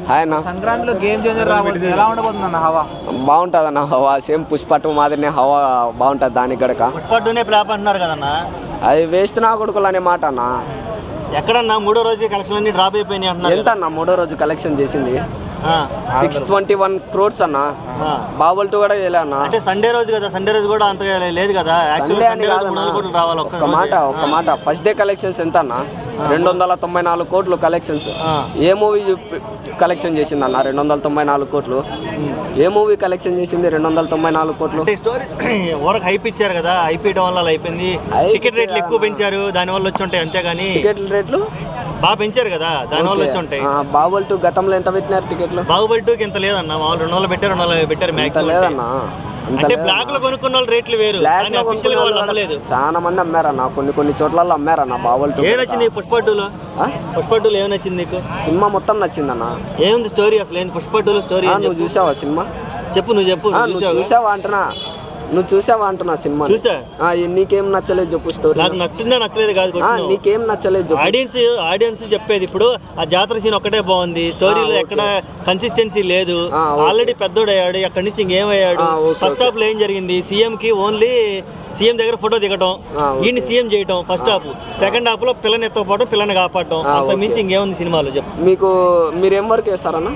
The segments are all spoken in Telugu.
హాయ్ అన్న. సంక్రాంతిలో గేమ్ చేంజర్ రాబోతుంది, ఎలా ఉండబోతుంది అన్న హవా? బాగుంటుంది అన్న హవా, సేమ్ పుష్ప 2 మాదిరినే హవా బాగుంటుంది. దానికి గడక పుష్ప 2 ఫ్లాప్ అంటున్నారు కదన్నా, అది వేస్ట్ నా కొడుకులు అనే మాట అన్న. ఎక్కడన్నా మూడో రోజు కలెక్షన్ అన్ని డ్రాప్ అయిపోయినాయి అంటున్నారు. ఎంత అన్న మూడో రోజు కలెక్షన్ చేసింది 621 crores అన్న. బాబుల్ 2 కూడా చేయలే అన్న. అంటే సండే రోజు కదా, సండే రోజు కూడా అంతగా లేదు కదా. సండే అని కాదన్న, ఒక్క మాట ఫస్ట్ డే కలెక్షన్స్ ఎంత అన్న? 294 కోట్లు కలెక్షన్స్. ఏ మూవీ కలెక్షన్ చేసింది అన్న 294 కోట్లు? ఏ మూవీ కలెక్షన్ చేసింది 294 కోట్లు? స్టోరీ ఓరకు హైప్ ఇచ్చారు కదా, హైప్ ఇవ్వడం వల్ల అలా అయిపోయింది. టికెట్ రేట్లు ఎక్కువ పెంచారు, దాని వల్ల వచ్చి ఉంటాయి. అంతేగాని టికెట్ రేట్లు బాగా పెంచారు కదా, దాని వల్ల వచ్చి ఉంటాయి. బాహుబలి 2 గతంలో ఎంత పెట్టినారు టికెట్లు? బాహుబలి 2కి ఎంత లేదన్న, మామూలు 200 పెట్టారు, 200 పెట్టారు మ్యాక్సిమం లేదన్నా. అంటే బ్లాక్ లో కొనుక్కున్న వాళ్ళు రేట్లు వేరు, అఫీషియల్ గా వాళ్ళు అమ్మలేదు. చాలా మంది అమ్మారన్న, కొన్ని చోట్ల అమ్మారన్న బాహుబలి 2. ఏం నచ్చింది పుష్ప 2లో? పుష్ప 2లో ఏం నచ్చింది నీకు? సినిమా మొత్తం నచ్చిందన్న. ఏముంది స్టోరీ అసలు? ఏంది పుష్ప 2లో స్టోరీ? నువ్వు చూసావా సినిమా? చెప్పు, నువ్వు చెప్పు. నువ్వు చూసావా అంటున్నా సినిమా? చూసా. నీకేం నచ్చలేదు చెప్పు స్టోరీ. నాకు నచ్చిందా నచ్చలేదు కాదు, నీకేం నచ్చలేదు చెప్పు. ఆడియన్స్ చెప్పేది. ఇప్పుడు ఆ జాతర సీన్ ఒకటే బాగుంది, స్టోరీలో ఎక్కడ కన్సిస్టెన్సీ లేదు. ఆల్రెడీ పెద్దోడు అయ్యాడు, అక్కడి నుంచి ఇంకేమయ్యాడు? ఫస్ట్ హాఫ్ లో ఏం జరిగింది? సీఎం కి ఓన్లీ సీఎం దగ్గర ఫోటో దిగటం, ఈయన్ని సీఎం చేయటం ఫస్ట్ హాఫ్. సెకండ్ హాఫ్ లో పిల్లని ఎత్తకపోవడం, పిల్లని కాపాడటం, అంత మించి ఇంకేముంది సినిమాలో చెప్పు. మీరేం వర్క్ చేస్తారన్న?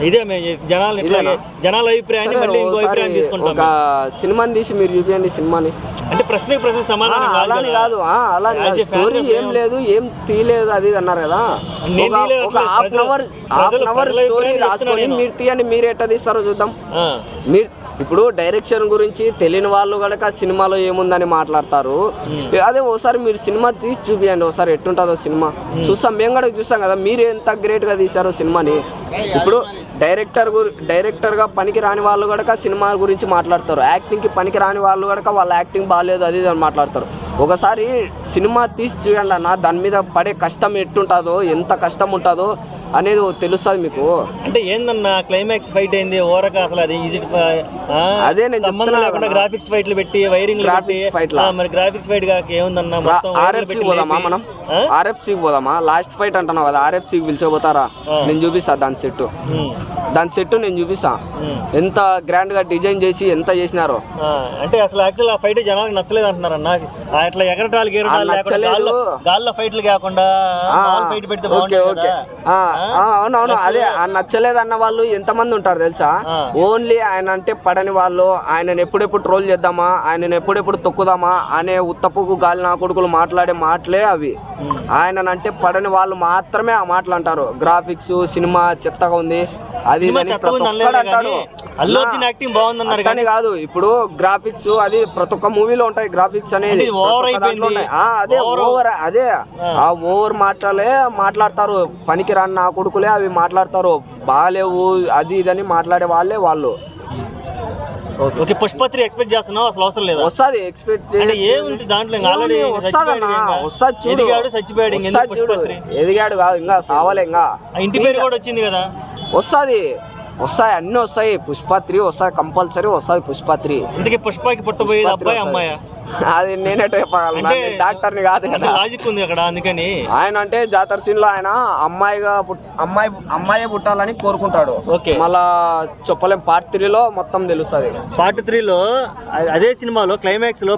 ఇదే జనాల అభిప్రాయాన్ని మళ్ళీ ఇంకో అభిప్రాయం తీసుకుంటాం. ఒక సినిమాని తీసి మీరు చూపించండి సినిమాని. అంటే ప్రశ్న సమాధానం కాదు, అలా స్టోరీ ఏం లేదు, ఏం తీయలేదు అది అన్నారు కదా. ఒక హాఫ్ అన్ అవర్ స్టోరీ రాసుకొని మీరు తీయండి, మీరు ఎట్లా తీస్తారో చూద్దాం. మీరు ఇప్పుడు డైరెక్షన్ గురించి తెలియని వాళ్ళు కనుక సినిమాలో ఏముందని మాట్లాడతారు. అదే ఒకసారి మీరు సినిమా తీసి చూపించండి, ఒకసారి ఎట్టుంటుందో సినిమా చూస్తాం. మేము కూడా చూస్తాం కదా మీరు ఎంత గ్రేట్ గా తీశారో సినిమాని. ఇప్పుడు డైరెక్టర్గా పనికి రాని వాళ్ళు కనుక సినిమా గురించి మాట్లాడతారు, యాక్టింగ్కి పనికి రాని వాళ్ళు కనుక వాళ్ళ యాక్టింగ్ బాగాలేదు అది అని మాట్లాడతారు. ఒకసారి సినిమా తీసి చూడండి అన్న, దాని మీద పడే కష్టం ఎట్టుంటుందో, ఎంత కష్టం ఉంటుందో అనేది తెలుస్తుంది మీకు. అంటే ఏందన్నా క్లైమాక్స్ ఫైట్ అయింది ఓరక, అసలు అది ఈజీ అదే నేను సంబంధం లేకుండా గ్రాఫిక్స్ ఫైట్లు పెట్టి వైరింగ్ మరి గ్రాఫిక్స్ ఫైట్ కాక ఏముందన్నా? RFC పోదామా మనం? RFC పోదామా? లాస్ట్ ఫైట్ అంటున్నావు కదా, RFCకి పిలిచిపోతారా? నేను చూపిస్తా దాని సెట్ నేను చూపిస్తా ఎంత గ్రాండ్ గా డిజైన్ చేసి ఎంత చేసినారో. అంటే అసలు యాక్చువల్ ఆ ఫైట్ జనాలకు నచ్చలేదు అంటున్నారన్న. అట్లా ఎగరటాలు గాల్లో ఫైట్లు కాకుండా ఫైట్ పెడితే అవునవును, అదే నచ్చలేదు అన్న వాళ్ళు ఎంతమంది ఉంటారు తెలుసా? ఓన్లీ ఆయన అంటే పడని వాళ్ళు, ఆయనను ఎప్పుడెప్పుడు ట్రోల్ చేద్దామా, ఆయనను ఎప్పుడెప్పుడు తొక్కుదామా అనే ఉత్తపుకు గాలి నా కొడుకులు మాట్లాడే మాటలే అవి. ఆయనంటే పడని వాళ్ళు మాత్రమే ఆ మాటలు అంటారు. గ్రాఫిక్స్ సినిమా చెత్తగా ఉంది అది కానీ కాదు. ఇప్పుడు గ్రాఫిక్స్ అది ప్రతి ఒక్క మూవీలో ఉంటాయి, గ్రాఫిక్స్ అనేది అదే ఆ ఓవర్ మాట్లాడతారు. పనికి రాని నా కొడుకులే అవి మాట్లాడతారు, బాగాలేవు అది ఇదని మాట్లాడే వాళ్ళే వాళ్ళు. ఓకే, పుష్ప 3 ఎక్స్పెక్ట్ చేస్తున్నావు? అసలు అవసరం లేదు, వస్తుంది. ఎక్స్పెక్ట్ ఏముంది దాంట్లో? వస్తుంది, చచ్చిపోయాడు. ఎదిగాడు కాదు, ఇంకా సావాలే. ఇంకా ఇంటి పేరు కూడా వచ్చింది కదా. వస్తాయి అన్ని వస్తాయి. పుష్ప 3 వస్తాయి, కంపల్సరీ వస్తుంది పుష్ప 3. ఇంతకీ పుష్పకి పుట్టబోయేది అబ్బాయి అమ్మాయా? అది నేనే డాక్టర్ని కాదు కదా, లాజిక్ ఉంది అక్కడ. అందుకని ఆయన అంటే జాతర సీన్ లో ఆయన అమ్మాయి పుట్టాలని కోరుకుంటాడు. మళ్ళా చెప్పలేం, పార్ట్ 3లో మొత్తం తెలుస్తుంది. పార్ట్ 3లో అదే సినిమాలో క్లైమాక్స్ లో